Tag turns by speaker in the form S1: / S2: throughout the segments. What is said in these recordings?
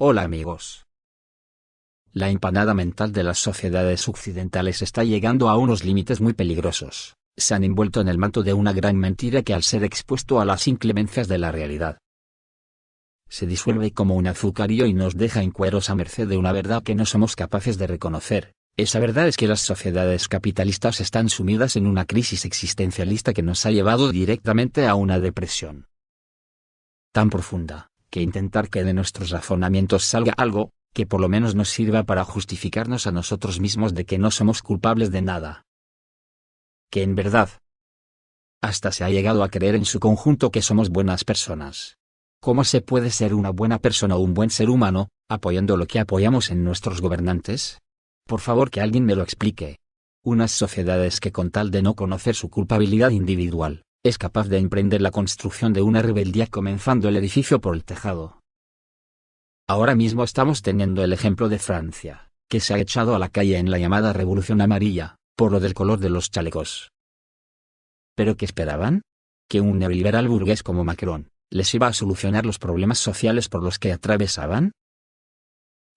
S1: Hola amigos. La empanada mental de las sociedades occidentales está llegando a unos límites muy peligrosos. Se han envuelto en el manto de una gran mentira que al ser expuesto a las inclemencias de la realidad, se disuelve como un azucarillo y nos deja en cueros a merced de una verdad que no somos capaces de reconocer. Esa verdad es que las sociedades capitalistas están sumidas en una crisis existencialista que nos ha llevado directamente a una depresión tan profunda, que intentar que de nuestros razonamientos salga algo, que por lo menos nos sirva para justificarnos a nosotros mismos de que no somos culpables de nada. Que en verdad, hasta se ha llegado a creer en su conjunto que somos buenas personas. ¿Cómo se puede ser una buena persona o un buen ser humano, apoyando lo que apoyamos en nuestros gobernantes? Por favor, que alguien me lo explique. Unas sociedades que con tal de no conocer su culpabilidad individual, es capaz de emprender la construcción de una rebeldía comenzando el edificio por el tejado. Ahora mismo estamos teniendo el ejemplo de Francia, que se ha echado a la calle en la llamada Revolución Amarilla, por lo del color de los chalecos. ¿Pero qué esperaban? ¿Que un neoliberal burgués como Macron les iba a solucionar los problemas sociales por los que atravesaban?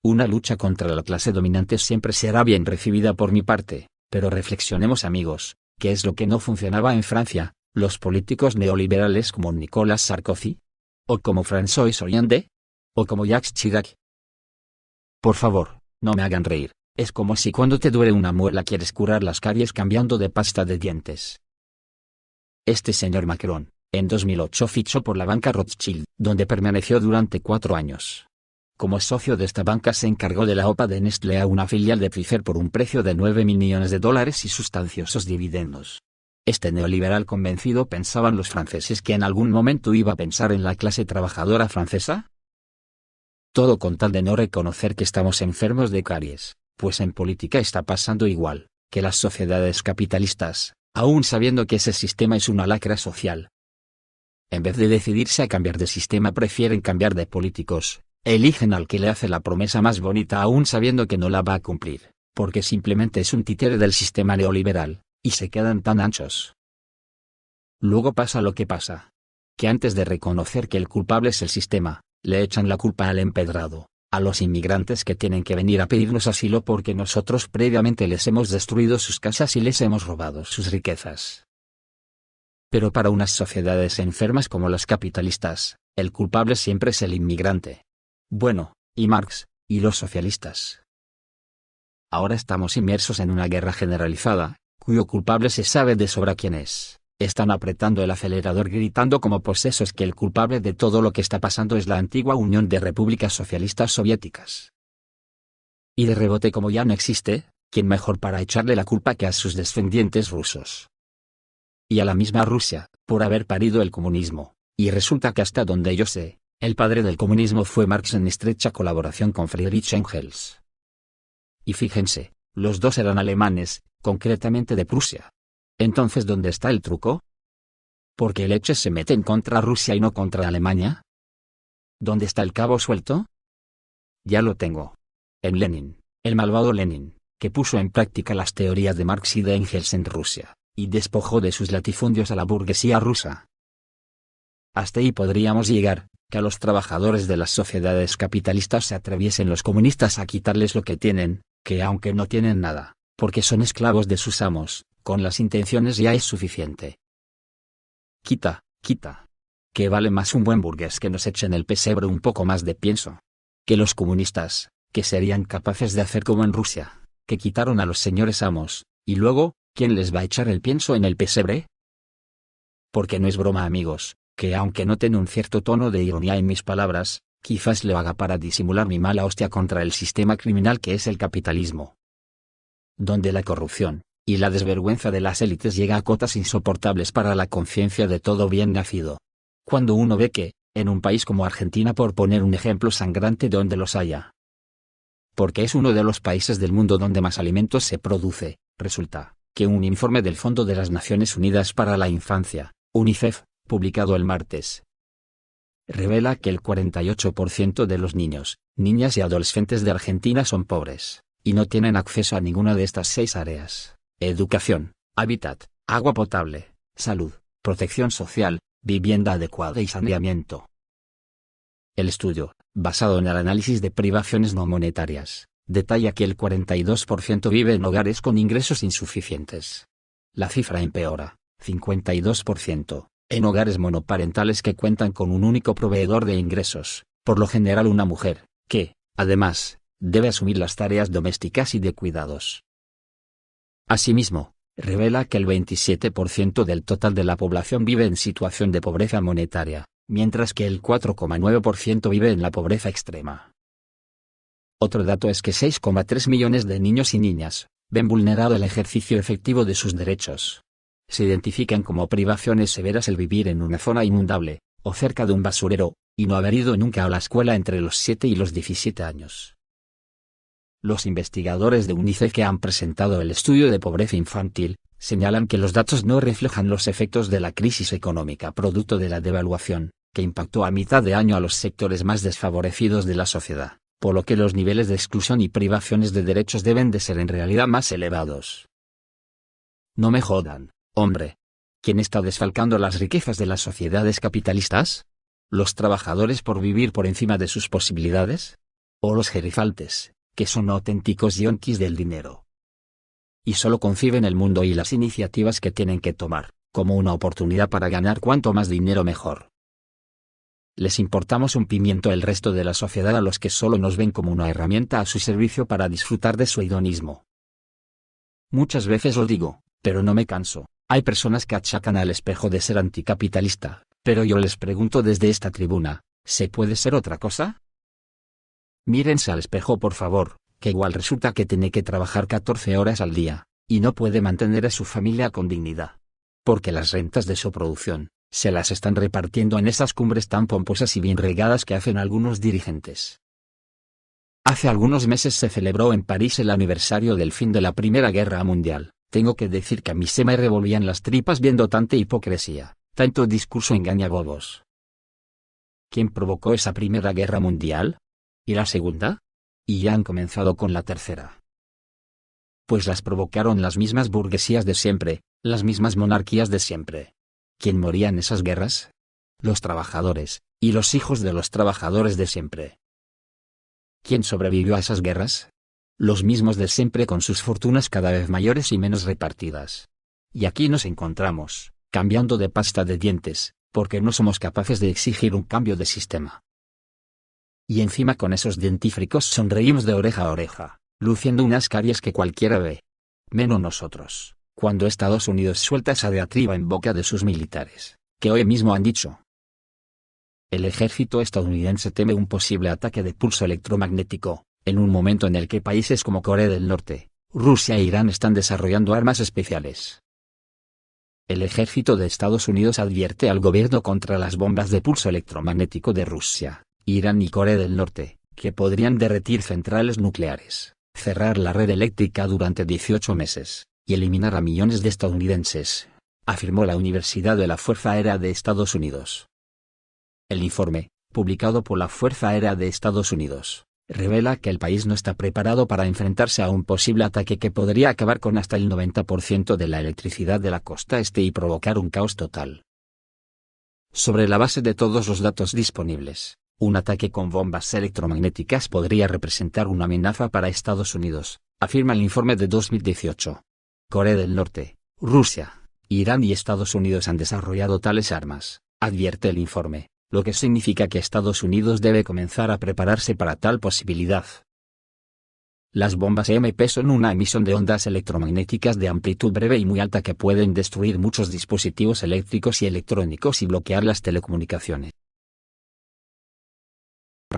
S1: Una lucha contra la clase dominante siempre será bien recibida por mi parte, pero reflexionemos amigos, ¿qué es lo que no funcionaba en Francia, los políticos neoliberales como Nicolas Sarkozy? ¿O como François Hollande? ¿O como Jacques Chirac? Por favor, no me hagan reír, es como si cuando te duele una muela quieres curar las caries cambiando de pasta de dientes. Este señor Macron, en 2008 fichó por la banca Rothschild, donde permaneció durante 4 años. Como socio de esta banca se encargó de la OPA de Nestlé a una filial de Pfizer por un precio de $9.000 millones y sustanciosos dividendos. Este neoliberal convencido pensaban los franceses que en algún momento iba a pensar en la clase trabajadora francesa. Todo con tal de no reconocer que estamos enfermos de caries, pues en política está pasando igual, que las sociedades capitalistas, aún sabiendo que ese sistema es una lacra social, en vez de decidirse a cambiar de sistema prefieren cambiar de políticos, eligen al que le hace la promesa más bonita aún sabiendo que no la va a cumplir, porque simplemente es un títere del sistema neoliberal, y se quedan tan anchos. Luego pasa lo que pasa, que antes de reconocer que el culpable es el sistema, le echan la culpa al empedrado, a los inmigrantes que tienen que venir a pedirnos asilo porque nosotros previamente les hemos destruido sus casas y les hemos robado sus riquezas. Pero para unas sociedades enfermas como las capitalistas, el culpable siempre es el inmigrante. Bueno, y Marx, y los socialistas. Ahora estamos inmersos en una guerra generalizada, cuyo culpable se sabe de sobra quién es. Están apretando el acelerador gritando como posesos que el culpable de todo lo que está pasando es la antigua Unión de Repúblicas Socialistas Soviéticas. Y de rebote, como ya no existe, ¿quién mejor para echarle la culpa que a sus descendientes rusos? Y a la misma Rusia, por haber parido el comunismo, y resulta que hasta donde yo sé, el padre del comunismo fue Marx en estrecha colaboración con Friedrich Engels. Y fíjense, los dos eran alemanes, concretamente de Prusia. Entonces, ¿dónde está el truco? ¿Por qué leches se meten contra Rusia y no contra Alemania? ¿Dónde está el cabo suelto? Ya lo tengo. En Lenin, el malvado Lenin, que puso en práctica las teorías de Marx y de Engels en Rusia, y despojó de sus latifundios a la burguesía rusa. Hasta ahí podríamos llegar, que a los trabajadores de las sociedades capitalistas se atreviesen los comunistas a quitarles lo que tienen, que aunque no tienen nada, porque son esclavos de sus amos, con las intenciones ya es suficiente. Quita, quita. Que vale más un buen burgués que nos eche en el pesebre un poco más de pienso. Que los comunistas, que serían capaces de hacer como en Rusia, que quitaron a los señores amos, y luego, ¿quién les va a echar el pienso en el pesebre? Porque no es broma amigos, que aunque noten un cierto tono de ironía en mis palabras, quizás lo haga para disimular mi mala hostia contra el sistema criminal que es el capitalismo, donde la corrupción y la desvergüenza de las élites llega a cotas insoportables para la conciencia de todo bien nacido. Cuando uno ve que, en un país como Argentina, por poner un ejemplo sangrante donde los haya, porque es uno de los países del mundo donde más alimentos se produce, resulta que un informe del Fondo de las Naciones Unidas para la Infancia, UNICEF, publicado el martes, revela que el 48% de los niños, niñas y adolescentes de Argentina son pobres, y no tienen acceso a ninguna de estas 6 áreas: educación, hábitat, agua potable, salud, protección social, vivienda adecuada y saneamiento. El estudio, basado en el análisis de privaciones no monetarias, detalla que el 42% vive en hogares con ingresos insuficientes. La cifra empeora, 52%, en hogares monoparentales que cuentan con un único proveedor de ingresos, por lo general una mujer, que, además, debe asumir las tareas domésticas y de cuidados. Asimismo, revela que el 27% del total de la población vive en situación de pobreza monetaria, mientras que el 4,9% vive en la pobreza extrema. Otro dato es que 6,3 millones de niños y niñas ven vulnerado el ejercicio efectivo de sus derechos. Se identifican como privaciones severas el vivir en una zona inundable, o cerca de un basurero, y no haber ido nunca a la escuela entre los 7 y los 17 años. Los investigadores de UNICEF que han presentado el estudio de pobreza infantil, señalan que los datos no reflejan los efectos de la crisis económica producto de la devaluación, que impactó a mitad de año a los sectores más desfavorecidos de la sociedad, por lo que los niveles de exclusión y privaciones de derechos deben de ser en realidad más elevados. No me jodan, hombre. ¿Quién está desfalcando las riquezas de las sociedades capitalistas? ¿Los trabajadores por vivir por encima de sus posibilidades? ¿O los gerifaltes, que son auténticos yonkis del dinero? Y solo conciben el mundo y las iniciativas que tienen que tomar, como una oportunidad para ganar cuanto más dinero mejor. Les importamos un pimiento el resto de la sociedad a los que solo nos ven como una herramienta a su servicio para disfrutar de su hedonismo. Muchas veces lo digo, pero no me canso, hay personas que achacan al espejo de ser anticapitalista, pero yo les pregunto desde esta tribuna, ¿se puede ser otra cosa? Mírense al espejo por favor, que igual resulta que tiene que trabajar 14 horas al día, y no puede mantener a su familia con dignidad. Porque las rentas de su producción, se las están repartiendo en esas cumbres tan pomposas y bien regadas que hacen algunos dirigentes. Hace algunos meses se celebró en París el aniversario del fin de la Primera Guerra Mundial. Tengo que decir que a mí se me revolvían las tripas viendo tanta hipocresía, tanto discurso engañabobos. ¿Quién provocó esa Primera Guerra Mundial? ¿Y la Segunda? Y ya han comenzado con la Tercera. Pues las provocaron las mismas burguesías de siempre, las mismas monarquías de siempre. ¿Quién moría en esas guerras? Los trabajadores, y los hijos de los trabajadores de siempre. ¿Quién sobrevivió a esas guerras? Los mismos de siempre con sus fortunas cada vez mayores y menos repartidas. Y aquí nos encontramos, cambiando de pasta de dientes, porque no somos capaces de exigir un cambio de sistema. Y encima con esos dentífricos sonreímos de oreja a oreja, luciendo unas caries que cualquiera ve. Menos nosotros, cuando Estados Unidos suelta esa diatriba en boca de sus militares, que hoy mismo han dicho. El ejército estadounidense teme un posible ataque de pulso electromagnético, en un momento en el que países como Corea del Norte, Rusia e Irán están desarrollando armas especiales. El ejército de Estados Unidos advierte al gobierno contra las bombas de pulso electromagnético de Rusia, Irán y Corea del Norte, que podrían derretir centrales nucleares, cerrar la red eléctrica durante 18 meses, y eliminar a millones de estadounidenses, afirmó la Universidad de la Fuerza Aérea de Estados Unidos. El informe, publicado por la Fuerza Aérea de Estados Unidos, revela que el país no está preparado para enfrentarse a un posible ataque que podría acabar con hasta el 90% de la electricidad de la costa este y provocar un caos total. Sobre la base de todos los datos disponibles, un ataque con bombas electromagnéticas podría representar una amenaza para Estados Unidos, afirma el informe de 2018. Corea del Norte, Rusia, Irán y Estados Unidos han desarrollado tales armas, advierte el informe, lo que significa que Estados Unidos debe comenzar a prepararse para tal posibilidad. Las bombas EMP son una emisión de ondas electromagnéticas de amplitud breve y muy alta que pueden destruir muchos dispositivos eléctricos y electrónicos y bloquear las telecomunicaciones.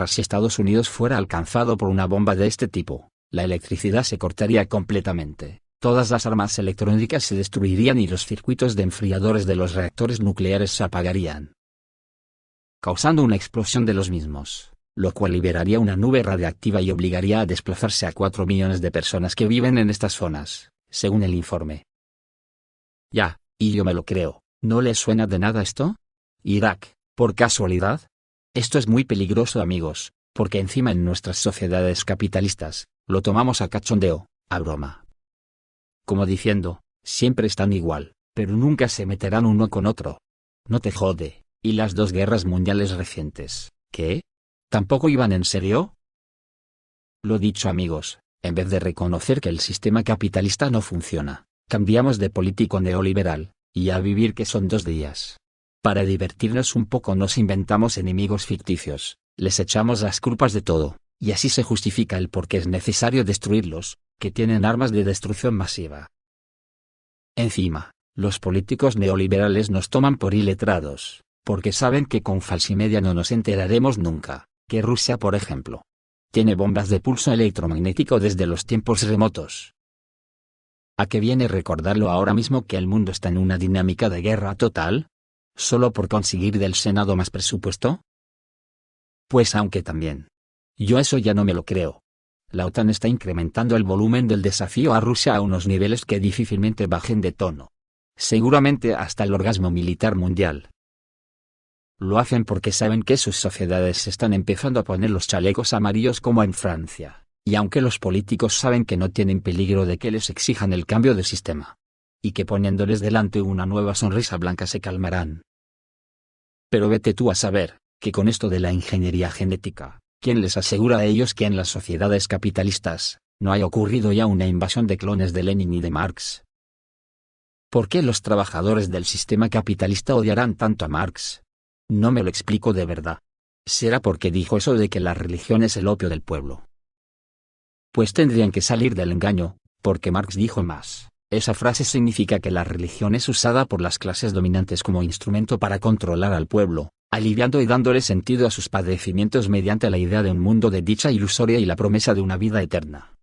S1: Si Estados Unidos fuera alcanzado por una bomba de este tipo, la electricidad se cortaría completamente, todas las armas electrónicas se destruirían y los circuitos de enfriadores de los reactores nucleares se apagarían, causando una explosión de los mismos, lo cual liberaría una nube radiactiva y obligaría a desplazarse a 4 millones de personas que viven en estas zonas, según el informe. Ya, y yo me lo creo, ¿no les suena de nada esto? ¿Irak, por casualidad? Esto es muy peligroso, amigos, porque encima en nuestras sociedades capitalistas, lo tomamos a cachondeo, a broma. Como diciendo, siempre están igual, pero nunca se meterán uno con otro. No te jode. ¿Y las 2 guerras mundiales recientes, qué? ¿Tampoco iban en serio? Lo dicho, amigos, en vez de reconocer que el sistema capitalista no funciona, cambiamos de político neoliberal, y a vivir que son 2 días. Para divertirnos un poco nos inventamos enemigos ficticios, les echamos las culpas de todo, y así se justifica el por qué es necesario destruirlos, que tienen armas de destrucción masiva. Encima, los políticos neoliberales nos toman por iletrados, porque saben que con falsimedia no nos enteraremos nunca, que Rusia, por ejemplo, tiene bombas de pulso electromagnético desde los tiempos remotos. ¿A qué viene recordarlo ahora mismo que el mundo está en una dinámica de guerra total? ¿Solo por conseguir del Senado más presupuesto? Pues aunque también. Yo eso ya no me lo creo. La OTAN está incrementando el volumen del desafío a Rusia a unos niveles que difícilmente bajen de tono. Seguramente hasta el orgasmo militar mundial. Lo hacen porque saben que sus sociedades se están empezando a poner los chalecos amarillos como en Francia, y aunque los políticos saben que no tienen peligro de que les exijan el cambio de sistema, y que poniéndoles delante una nueva sonrisa blanca se calmarán. Pero vete tú a saber, que con esto de la ingeniería genética, ¿quién les asegura a ellos que en las sociedades capitalistas, no haya ocurrido ya una invasión de clones de Lenin y de Marx? ¿Por qué los trabajadores del sistema capitalista odiarán tanto a Marx? No me lo explico de verdad. ¿Será porque dijo eso de que la religión es el opio del pueblo? Pues tendrían que salir del engaño, porque Marx dijo más. Esa frase significa que la religión es usada por las clases dominantes como instrumento para controlar al pueblo, aliviando y dándole sentido a sus padecimientos mediante la idea de un mundo de dicha ilusoria y la promesa de una vida eterna.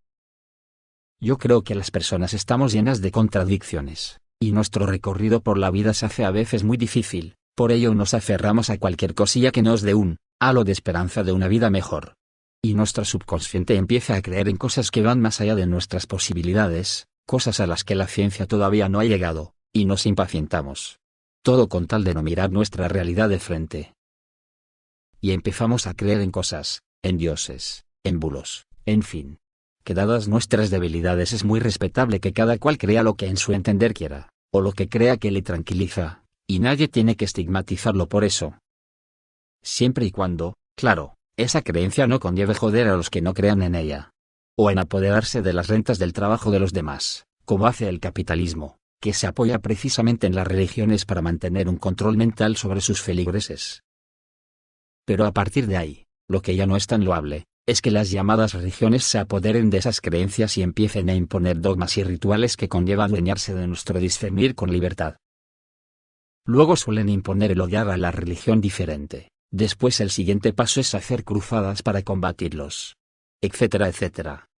S1: Yo creo que las personas estamos llenas de contradicciones, y nuestro recorrido por la vida se hace a veces muy difícil. Por ello nos aferramos a cualquier cosilla que nos dé un halo de esperanza de una vida mejor. Y nuestro subconsciente empieza a creer en cosas que van más allá de nuestras posibilidades, cosas a las que la ciencia todavía no ha llegado, y nos impacientamos. Todo con tal de no mirar nuestra realidad de frente. Y empezamos a creer en cosas, en dioses, en bulos, en fin. Que dadas nuestras debilidades es muy respetable que cada cual crea lo que en su entender quiera, o lo que crea que le tranquiliza. Y nadie tiene que estigmatizarlo por eso. Siempre y cuando, claro, esa creencia no conlleve joder a los que no crean en ella. O en apoderarse de las rentas del trabajo de los demás, como hace el capitalismo, que se apoya precisamente en las religiones para mantener un control mental sobre sus feligreses. Pero a partir de ahí, lo que ya no es tan loable, es que las llamadas religiones se apoderen de esas creencias y empiecen a imponer dogmas y rituales que conllevan adueñarse de nuestro discernir con libertad. Luego suelen imponer el odiar a la religión diferente, después el siguiente paso es hacer cruzadas para combatirlos, etcétera, etcétera.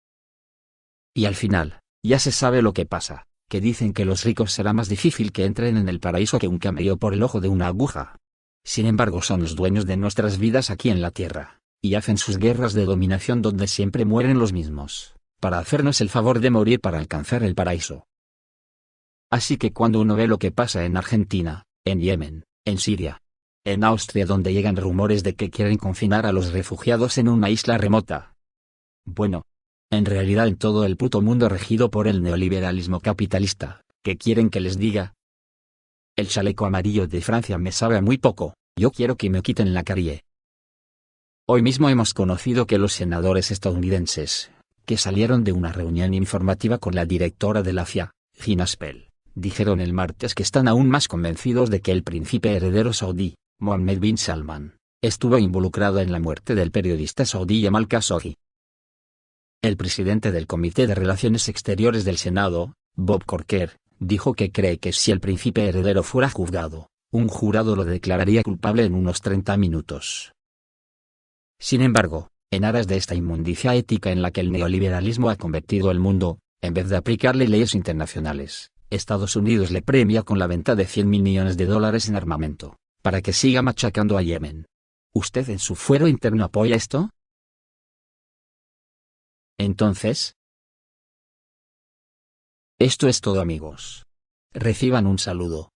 S1: Y al final, ya se sabe lo que pasa, que dicen que los ricos será más difícil que entren en el paraíso que un camello por el ojo de una aguja. Sin embargo son los dueños de nuestras vidas aquí en la tierra, y hacen sus guerras de dominación donde siempre mueren los mismos, para hacernos el favor de morir para alcanzar el paraíso. Así que cuando uno ve lo que pasa en Argentina, en Yemen, en Siria, en Austria donde llegan rumores de que quieren confinar a los refugiados en una isla remota. Bueno, en realidad en todo el puto mundo regido por el neoliberalismo capitalista, ¿qué quieren que les diga? El chaleco amarillo de Francia me sabe a muy poco, yo quiero que me quiten la carie. Hoy mismo hemos conocido que los senadores estadounidenses, que salieron de una reunión informativa con la directora de la CIA, Gina Spell, dijeron el martes que están aún más convencidos de que el príncipe heredero saudí, Mohammed bin Salman, estuvo involucrado en la muerte del periodista saudí Jamal Khashoggi. El presidente del Comité de Relaciones Exteriores del Senado, Bob Corker, dijo que cree que si el príncipe heredero fuera juzgado, un jurado lo declararía culpable en unos 30 minutos. Sin embargo, en aras de esta inmundicia ética en la que el neoliberalismo ha convertido el mundo, en vez de aplicarle leyes internacionales, Estados Unidos le premia con la venta de $100.000 millones en armamento, para que siga machacando a Yemen. ¿Usted en su fuero interno apoya esto? Entonces, esto es todo, amigos. Reciban un saludo.